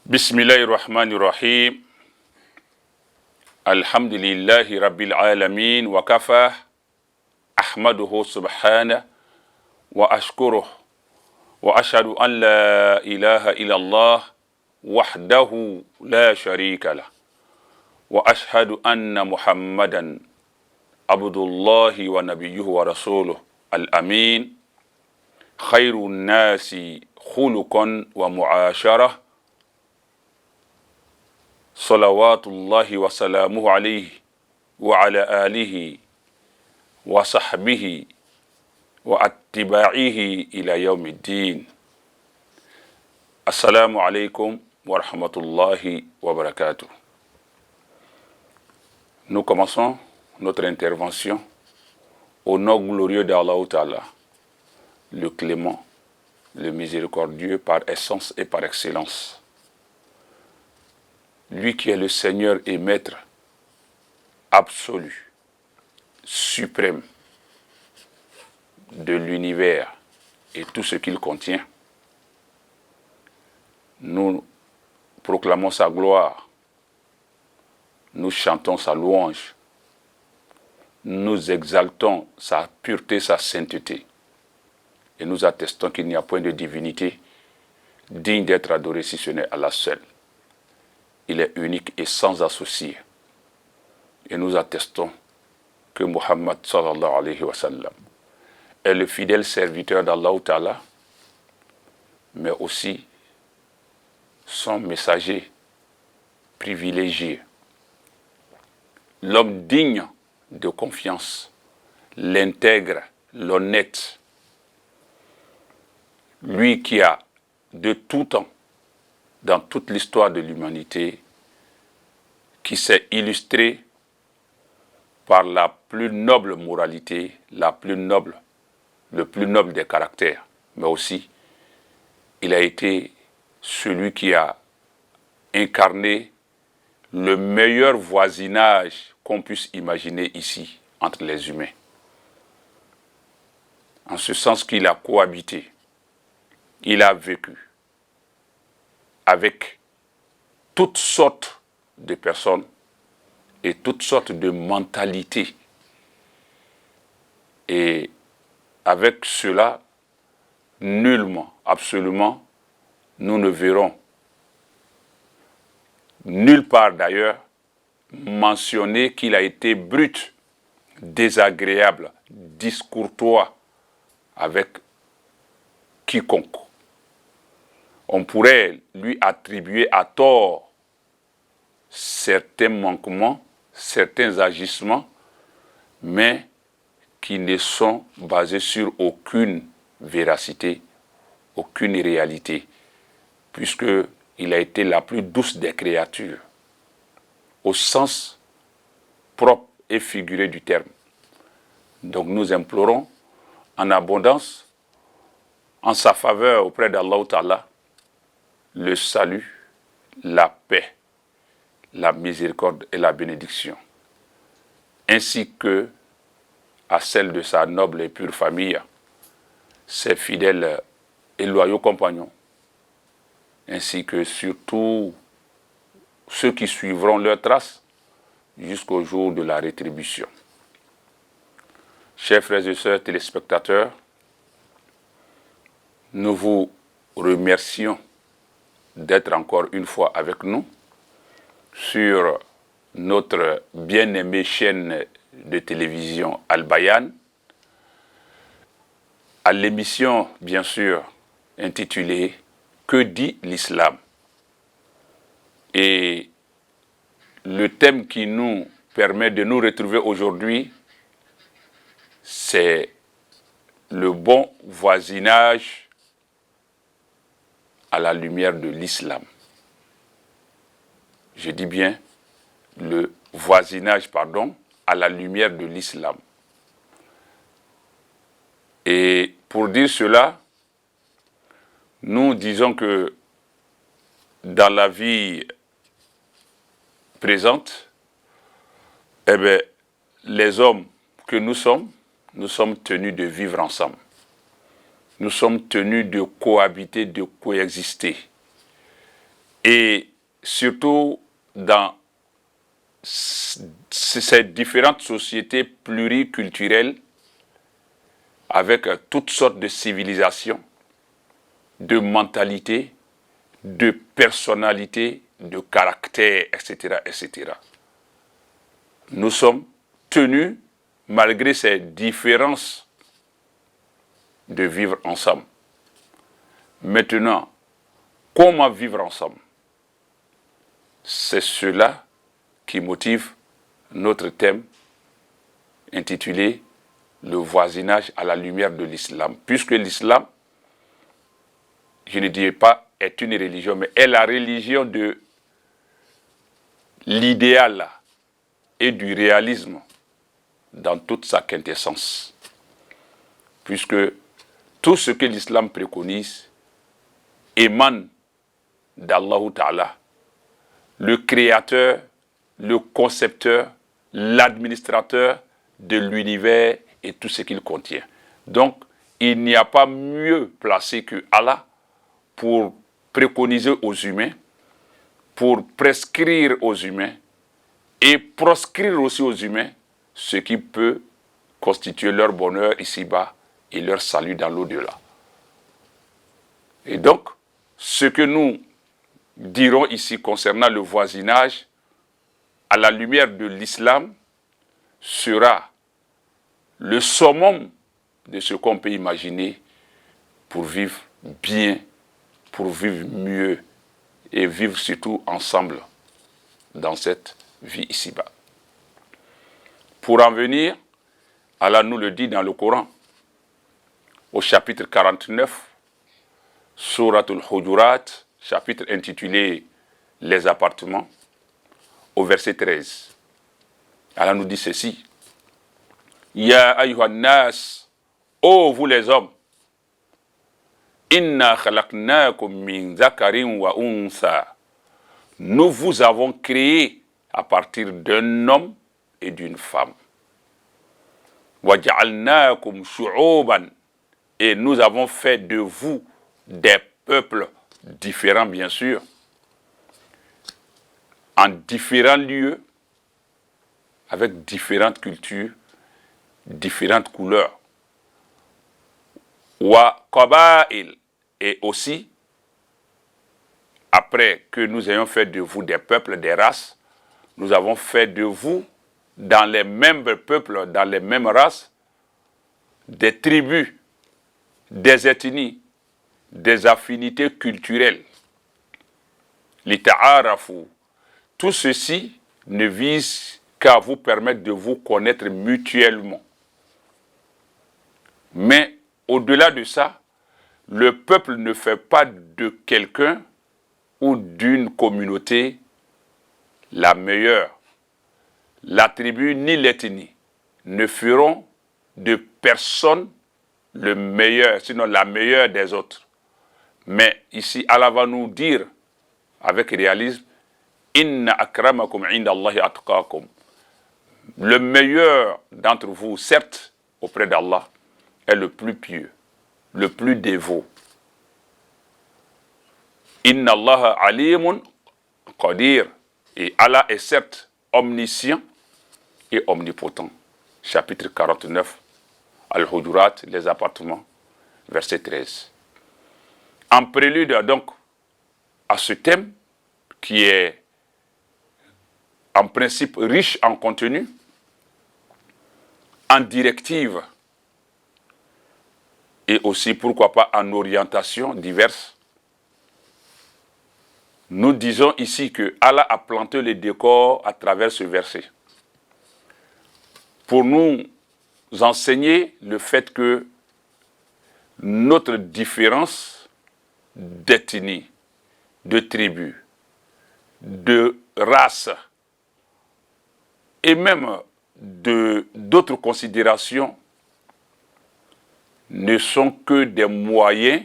Bismillahirrahmanirrahim. Alhamdulillahi rabbil alamin wa kafah. Ahmaduhu subhanahu wa ashkuruh. Wa ashhadu an la ilaha illallah wahdahu la sharika lah. Wa ashhadu anna Muhammadan abdullahi wa nabiyyuhu wa rasuluh al-amin. Khairun nasi khuluqan wa mu'asharah. Salawatullahi wa salamuhu alayhi wa ala alihi wa sahbihi wa attiba'ihi ila yawmiddin. Assalamu alaikum wa rahmatullahi wa barakatuh. Nous commençons notre intervention au nom glorieux d'Allah Ta'ala, le clément, le miséricordieux par essence et par excellence. Lui qui est le Seigneur et Maître absolu, suprême de l'univers et tout ce qu'il contient. Nous proclamons sa gloire, nous chantons sa louange, nous exaltons sa pureté, sa sainteté et nous attestons qu'il n'y a point de divinité digne d'être adorée si ce n'est Allah seul. Il est unique et sans associé. Et nous attestons que Muhammad sallallahu alayhi wa sallam est le fidèle serviteur d'Allah Ta'ala, mais aussi son messager privilégié, l'homme digne de confiance, l'intègre, l'honnête, lui qui a de tout temps, dans toute l'histoire de l'humanité, qui s'est illustré par la plus noble moralité, le plus noble des caractères, mais aussi il a été celui qui a incarné le meilleur voisinage qu'on puisse imaginer ici entre les humains. En ce sens qu'il a cohabité, il a vécu avec toutes sortes de personnes et toutes sortes de mentalités. Et avec cela, nullement, absolument, nous ne verrons nulle part d'ailleurs mentionner qu'il a été brut, désagréable, discourtois avec quiconque. On pourrait lui attribuer à tort certains manquements, certains agissements, mais qui ne sont basés sur aucune véracité, aucune réalité, puisqu'il a été la plus douce des créatures, au sens propre et figuré du terme. Donc nous implorons en abondance, en sa faveur auprès d'Allah Ta'ala, le salut, la paix, la miséricorde et la bénédiction, ainsi que à celle de sa noble et pure famille, ses fidèles et loyaux compagnons, ainsi que surtout ceux qui suivront leurs traces jusqu'au jour de la rétribution. Chers frères et sœurs téléspectateurs, nous vous remercions d'être encore une fois avec nous sur notre bien-aimée chaîne de télévision Al-Bayan, à l'émission bien sûr intitulée « Que dit l'islam ?» Et le thème qui nous permet de nous retrouver aujourd'hui, c'est le bon voisinage à la lumière de l'islam. Je dis bien le voisinage, à la lumière de l'islam. Et pour dire cela, nous disons que dans la vie présente, eh bien, les hommes que nous sommes tenus de vivre ensemble. Nous sommes tenus de cohabiter, de coexister. Et surtout dans ces différentes sociétés pluriculturelles avec toutes sortes de civilisations, de mentalités, de personnalités, de caractères, etc., etc. Nous sommes tenus, malgré ces différences, de vivre ensemble. Maintenant, comment vivre ensemble? C'est cela qui motive notre thème intitulé « Le voisinage à la lumière de l'islam ». Puisque l'islam, je ne dirais pas est une religion, mais est la religion de l'idéal et du réalisme dans toute sa quintessence. Puisque tout ce que l'islam préconise émane d'Allah Ta'ala, le créateur, le concepteur, l'administrateur de l'univers et tout ce qu'il contient. Donc, il n'y a pas mieux placé que Allah pour préconiser aux humains, pour prescrire aux humains et proscrire aussi aux humains ce qui peut constituer leur bonheur ici-bas et leur salut dans l'au-delà. Et donc, ce que nous dirons ici concernant le voisinage à la lumière de l'islam sera le summum de ce qu'on peut imaginer pour vivre bien, pour vivre mieux et vivre surtout ensemble dans cette vie ici-bas. Pour en venir, Allah nous le dit dans le Coran, au chapitre 49, Surat al-Hujurat, chapitre intitulé « Les appartements », au verset 13. Allah nous dit ceci. « Ya ayyuhan nas, ô vous les hommes, inna khalaqnakum min zakarin wa untha. Nous vous avons créé à partir d'un homme et d'une femme. Wa ja'alnakum shu'uban. Et nous avons fait de vous des peuples différents, bien sûr, en différents lieux, avec différentes cultures, différentes couleurs. Wa qaba'il. Et aussi, après que nous ayons fait de vous des peuples, des races, nous avons fait de vous, dans les mêmes peuples, dans les mêmes races, des tribus, des ethnies, des affinités culturelles. Lita'arafu. Tout ceci ne vise qu'à vous permettre de vous connaître mutuellement. Mais au-delà de ça, le peuple ne fait pas de quelqu'un ou d'une communauté la meilleure. La tribu ni l'ethnie ne feront de personne le meilleur, sinon la meilleure des autres. Mais ici, Allah va nous dire avec réalisme, Inna akramakum inda Allahi atqakum. Le meilleur d'entre vous, certes, auprès d'Allah, est le plus pieux, le plus dévot. Inna Allah alimun qadir. Et Allah est certes omniscient et omnipotent. Chapitre 49, Al-Hujurat, les appartements, verset 13. En prélude donc à ce thème qui est en principe riche en contenu, en directive et aussi pourquoi pas en orientation diverses, nous disons ici que Allah a planté le décor à travers ce verset pour nous enseigner le fait que notre différence d'ethnie, de tribu, de race et même d'autres considérations ne sont que des moyens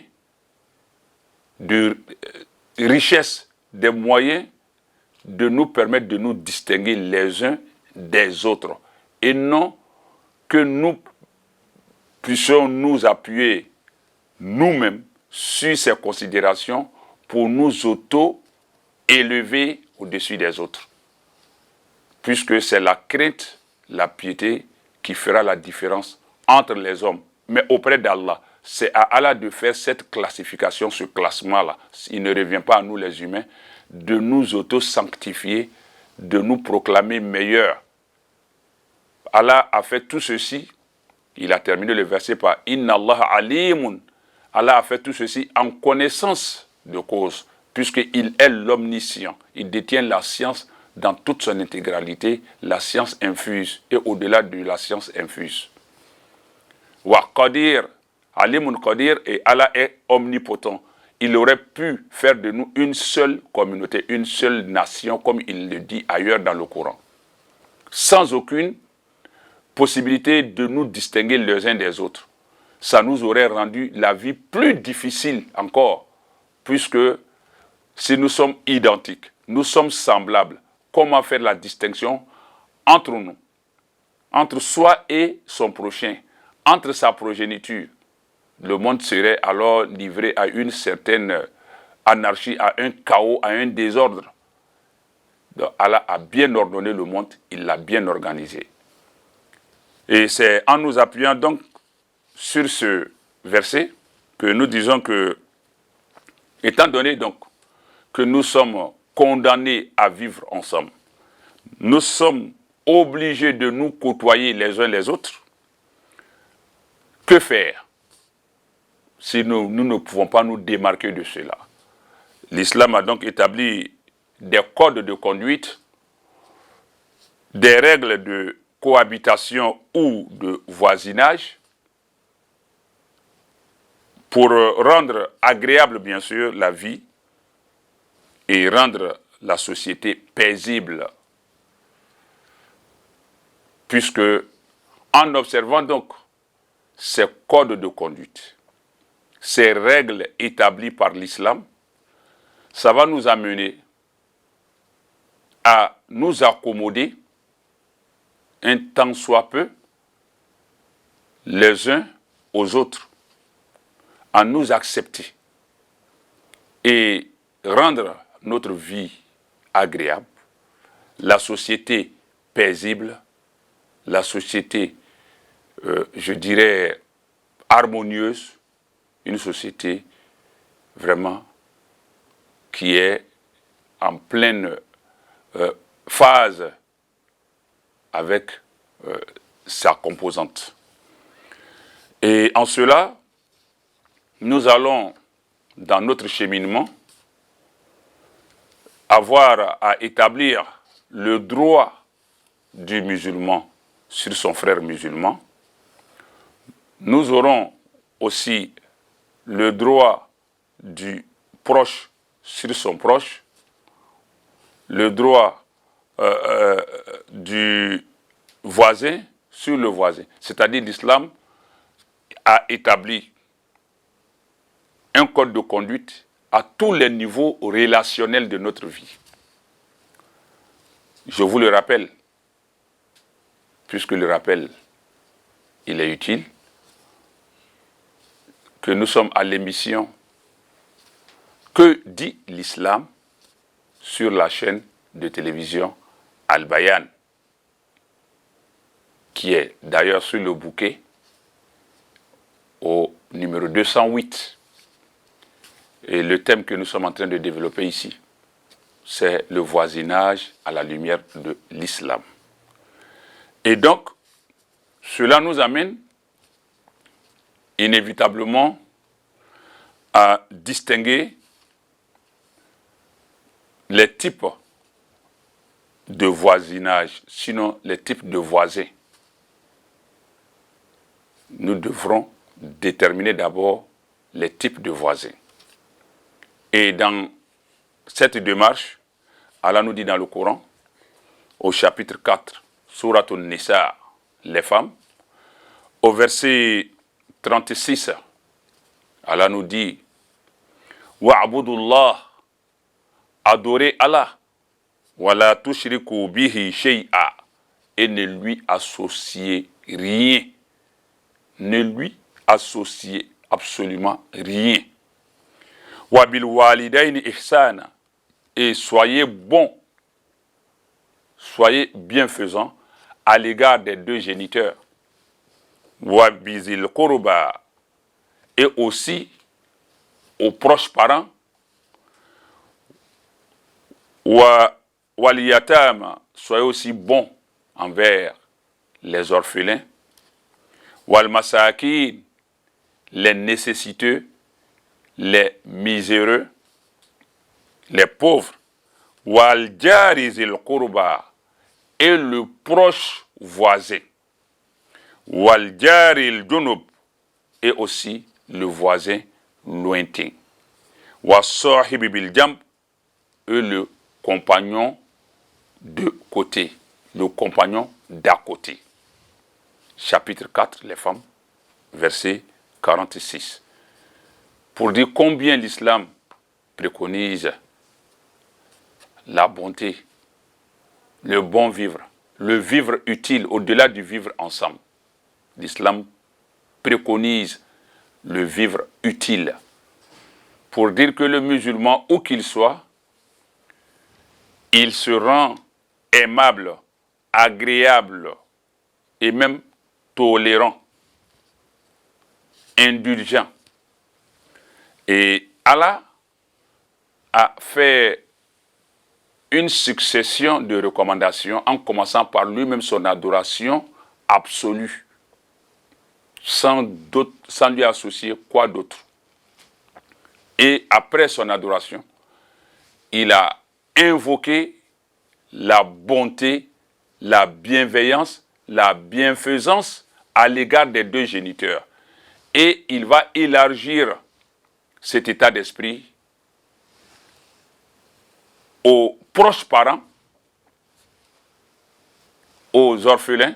de richesse des moyens de nous permettre de nous distinguer les uns des autres et non que nous puissions nous appuyer nous-mêmes sur ces considérations pour nous auto-élever au-dessus des autres. Puisque c'est la crainte, la piété qui fera la différence entre les hommes. Mais auprès d'Allah, c'est à Allah de faire cette classification, ce classement-là. Il ne revient pas à nous les humains de nous auto-sanctifier, de nous proclamer meilleurs. Allah a fait tout ceci. Il a terminé le verset par « Inna Allah alimun ». Allah a fait tout ceci en connaissance de cause, puisqu'il est l'omniscient. Il détient la science dans toute son intégralité, la science infuse et au-delà de la science infuse. Wa Qadir, alimun Qadir, et Allah est omnipotent. Il aurait pu faire de nous une seule communauté, une seule nation, comme il le dit ailleurs dans le Coran, sans aucune possibilité de nous distinguer les uns des autres. Ça nous aurait rendu la vie plus difficile encore, puisque si nous sommes identiques, nous sommes semblables, comment faire la distinction entre nous, entre soi et son prochain, entre sa progéniture? Le monde serait alors livré à une certaine anarchie, à un chaos, à un désordre. Donc Allah a bien ordonné le monde, il l'a bien organisé. Et c'est en nous appuyant donc sur ce verset que nous disons que, étant donné donc que nous sommes condamnés à vivre ensemble, nous sommes obligés de nous côtoyer les uns les autres, que faire si nous ne pouvons pas nous démarquer de cela? L'islam a donc établi des codes de conduite, des règles de cohabitation ou de voisinage pour rendre agréable, bien sûr, la vie et rendre la société paisible. Puisque, en observant donc ces codes de conduite, ces règles établies par l'islam, ça va nous amener à nous accommoder un tant soit peu les uns aux autres, à nous accepter et rendre notre vie agréable, la société paisible, la société, je dirais, harmonieuse, une société vraiment qui est en pleine phase avec sa composante. Et en cela, nous allons, dans notre cheminement, avoir à établir le droit du musulman sur son frère musulman. Nous aurons aussi le droit du proche sur son proche, le droit du voisin sur le voisin. C'est-à-dire l'islam a établi un code de conduite à tous les niveaux relationnels de notre vie. Je vous le rappelle, puisque le rappel, il est utile, que nous sommes à l'émission Que dit l'islam sur la chaîne de télévision Al-Bayan, qui est d'ailleurs sur le bouquet au numéro 208. Et le thème que nous sommes en train de développer ici, c'est le voisinage à la lumière de l'islam. Et donc, cela nous amène inévitablement à distinguer les types de voisinage, sinon les types de voisins. Nous devrons déterminer d'abord les types de voisins. Et dans cette démarche, Allah nous dit dans le Coran, au chapitre 4, Surat An-Nisa, les femmes, au verset 36, Allah nous dit « Wa'budullah Adorez Allah. Wala tushriku bihi shay'a. Et ne lui associez rien. Ne lui associez absolument rien. Wa bil walidayni ihsana. Et soyez bons, soyez bienfaisants à l'égard des deux géniteurs. Wa bizil qurba. Et aussi aux proches parents. Wal yatama. Soyez aussi bons envers les orphelins. Wal masakin, les nécessiteux, les miséreux, les pauvres. Wal jari zil qurba, et le proche voisin. Wal jari al junub, et aussi le voisin lointain. Wa sahibi bil jamb, et le compagnon de côté, le compagnon d'à côté. Chapitre 4, les femmes, verset 46. Pour dire combien l'islam préconise la bonté, le bon vivre, le vivre utile au-delà du vivre ensemble. L'islam préconise le vivre utile. Pour dire que le musulman, où qu'il soit, il se rend aimable, agréable et même tolérant, indulgent. Et Allah a fait une succession de recommandations en commençant par lui-même son adoration absolue, sans lui associer quoi d'autre. Et après son adoration, il a invoqué la bonté, la bienveillance, la bienfaisance à l'égard des deux géniteurs. Et il va élargir cet état d'esprit aux proches parents, aux orphelins,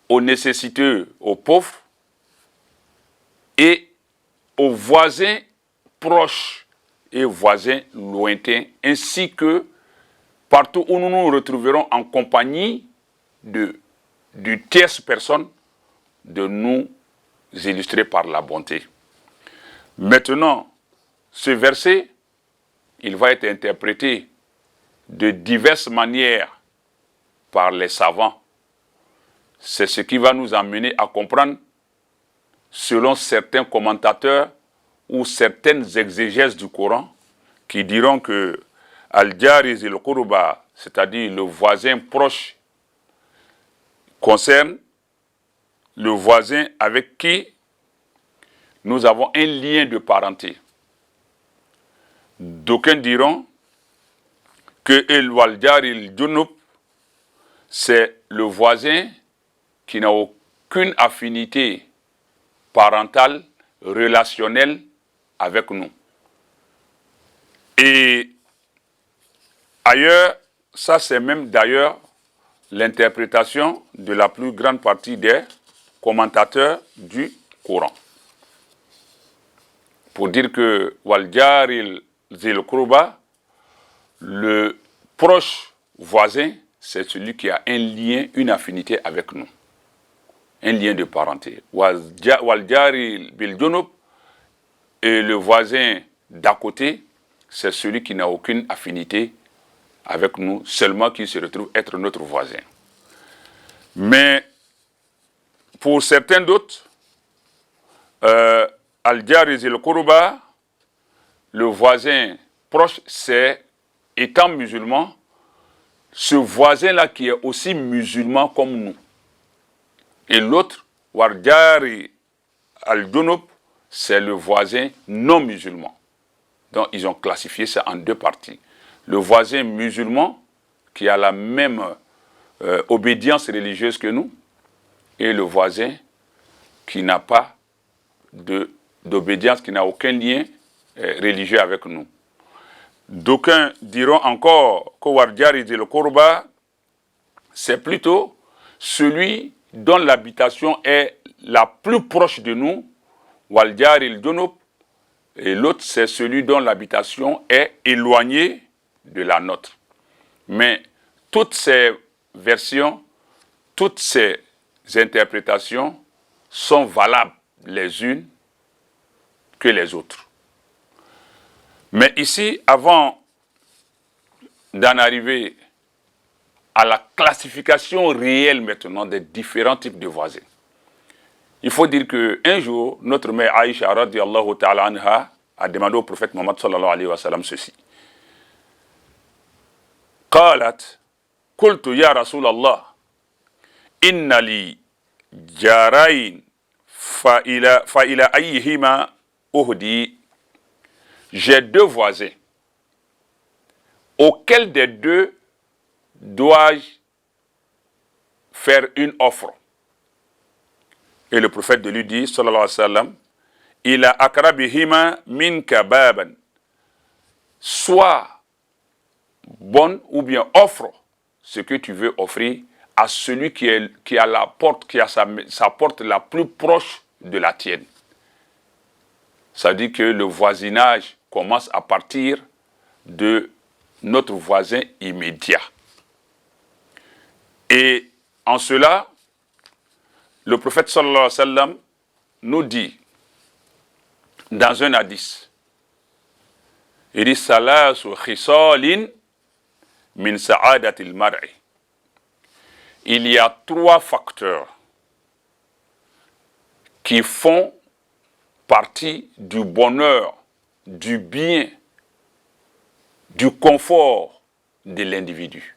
aux nécessiteux, aux pauvres et aux voisins proches et voisins lointains, ainsi que partout où nous nous retrouverons en compagnie du tierce personne, de nous illustrer par la bonté. Maintenant, ce verset, il va être interprété de diverses manières par les savants. C'est ce qui va nous amener à comprendre, selon certains commentateurs ou certaines exégèses du Coran, qui diront que Al-Jari zil Qurba, c'est-à-dire le voisin proche, concerne le voisin avec qui nous avons un lien de parenté. D'aucuns diront que El Waljari el Junub, c'est le voisin qui n'a aucune affinité parentale, relationnelle avec nous. Et ailleurs, ça c'est même d'ailleurs l'interprétation de la plus grande partie des commentateurs du Coran. Pour dire que Waljari zil Qurba, le proche voisin, c'est celui qui a un lien, une affinité avec nous. Un lien de parenté. Waljari bil Junub, et le voisin d'à côté, c'est celui qui n'a aucune affinité avec nous, seulement qui se retrouve être notre voisin. Mais pour certains d'autres, Al-Jari zil Qurba, le voisin proche, c'est, étant musulman, ce voisin-là qui est aussi musulman comme nous. Et l'autre, Waljari al-Junub, c'est le voisin non musulman. Donc ils ont classifié ça en deux parties. Le voisin musulman, qui a la même obédience religieuse que nous, et le voisin qui n'a pas d'obédience, qui n'a aucun lien religieux avec nous. D'aucuns diront encore que Waljari zil Qurba, c'est plutôt celui dont l'habitation est la plus proche de nous. Waljari el Junub, et l'autre, c'est celui dont l'habitation est éloignée de la nôtre. Mais toutes ces versions, toutes ces interprétations sont valables les unes que les autres. Mais ici, avant d'en arriver à la classification réelle maintenant des différents types de voisins, il faut dire qu'un jour, notre mère Aïcha radiyallahu ta'ala anha a demandé au prophète Mohammed sallallahu alayhi wa sallam ceci. قالت قلت يا رسول الله إن لي جارين فإلى أيهما أهدي. J'ai deux voisins. Auquel des deux dois-je faire une offre? Et le prophète de lui dit, sallallahu alayhi wa sallam, ila akrabihima minka baban. Soit bonne ou bien offre ce que tu veux offrir à celui qui a la porte, qui a sa porte la plus proche de la tienne. Ça dit que le voisinage commence à partir de notre voisin immédiat. Et en cela, le prophète sallallahu alayhi wa sallam nous dit dans un hadith, il dit salasu khisalin min sa'adatil mar'i. Il y a trois facteurs qui font partie du bonheur, du bien, du confort de l'individu.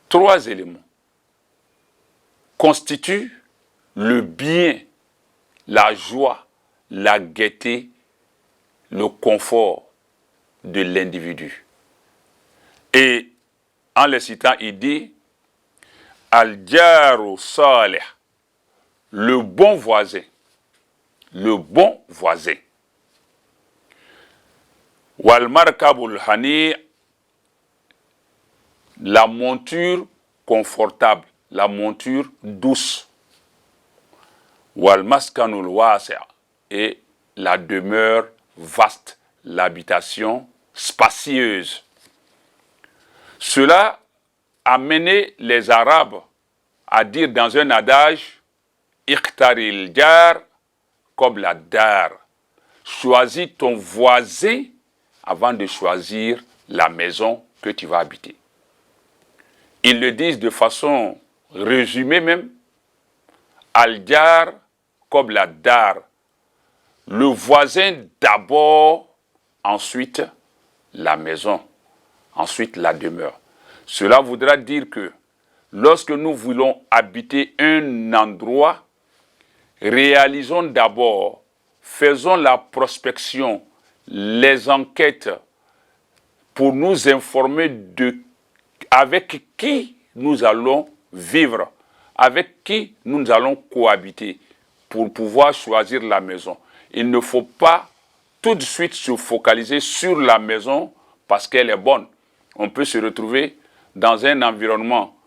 Trois éléments constituent le bien, la joie, la gaieté, le confort de l'individu. Et en les citant, il dit Al-Jaru Salih, le bon voisin. Le bon voisin. Wal Markabul Hani, la monture confortable, la monture douce. Wal Maskanul Wasi', et la demeure vaste, l'habitation spacieuse. Cela a mené les Arabes à dire dans un adage Ikhtaril jar qabla dar. Choisis ton voisin avant de choisir la maison que tu vas habiter. Ils le disent de façon résumée même. Al-jar qabla dar. Le voisin d'abord, ensuite la maison, ensuite la demeure. Cela voudra dire que lorsque nous voulons habiter un endroit, réalisons d'abord, faisons la prospection, les enquêtes pour nous informer de avec qui nous allons vivre, avec qui nous allons cohabiter pour pouvoir choisir la maison. Il ne faut pas tout de suite se focaliser sur la maison parce qu'elle est bonne. On peut se retrouver dans un environnement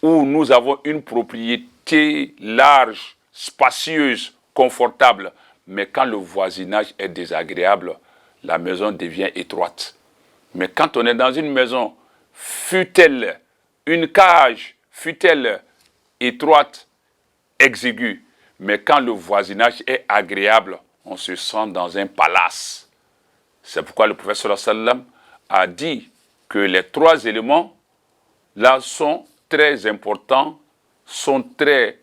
où nous avons une propriété large, spacieuse, confortable, mais quand le voisinage est désagréable, la maison devient étroite. Mais quand on est dans une maison, fût-elle une cage, fût-elle étroite, exiguë, mais quand le voisinage est agréable, on se sent dans un palace. C'est pourquoi le prophète sallallahu alayhi wa sallam a dit que les trois éléments là sont très importants, sont très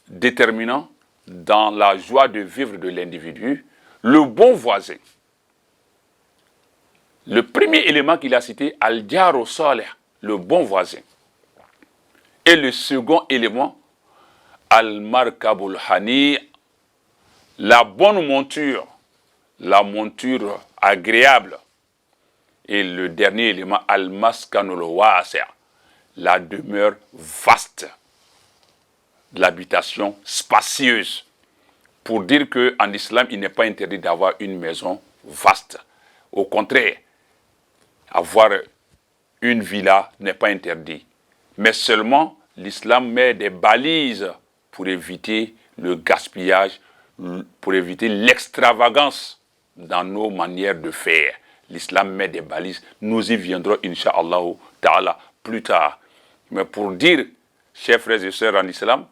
déterminants dans la joie de vivre de l'individu. Le bon voisin. Le premier élément qu'il a cité, Al-Jaru Salih, le bon voisin. Et le second élément, Al-Markabul Hani, la bonne monture, la monture agréable. Et le dernier élément, Al-Maskanul Wasi', la demeure vaste, l'habitation spacieuse. Pour dire qu'en islam, il n'est pas interdit d'avoir une maison vaste. Au contraire, avoir une villa n'est pas interdit. Mais seulement, l'islam met des balises pour éviter le gaspillage, pour éviter l'extravagance dans nos manières de faire. L'islam met des balises. Nous y viendrons, Inch'Allah ta'ala, plus tard. Mais pour dire, chers frères et sœurs en islam,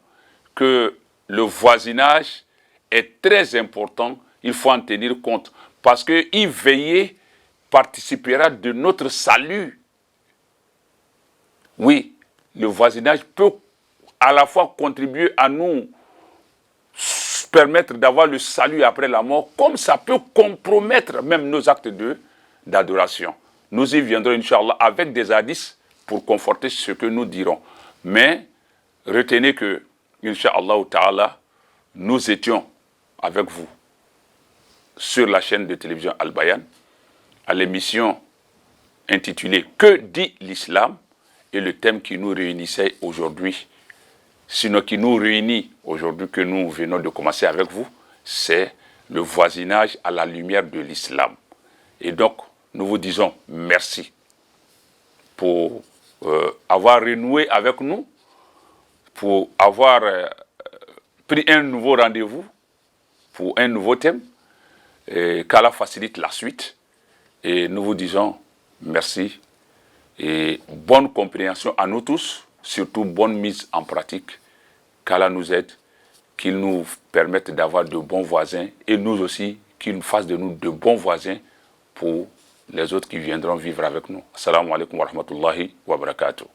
que le voisinage est très important, il faut en tenir compte. Parce que y veiller participera de notre salut. Oui, le voisinage peut à la fois contribuer à nous permettre d'avoir le salut après la mort, comme ça peut compromettre même nos actes d'adoration. Nous y viendrons, Inch'Allah, avec des hadiths pour conforter ce que nous dirons. Mais retenez que, Inch'Allah ta'ala, nous étions avec vous sur la chaîne de télévision Al-Bayan à l'émission intitulée « Que dit l'islam ?» et le thème qui nous réunissait aujourd'hui, sinon qui nous réunit aujourd'hui, que nous venons de commencer avec vous, c'est le voisinage à la lumière de l'islam. Et donc, nous vous disons merci pour avoir renoué avec nous, pour avoir pris un nouveau rendez-vous, pour un nouveau thème, qu'Allah facilite la suite. Et nous vous disons merci et bonne compréhension à nous tous, surtout bonne mise en pratique. Qu'Allah nous aide, qu'il nous permette d'avoir de bons voisins et nous aussi, qu'il nous fasse de nous de bons voisins pour les autres qui viendront vivre avec nous. Assalamu alaikum wa rahmatullahi wa barakatuh.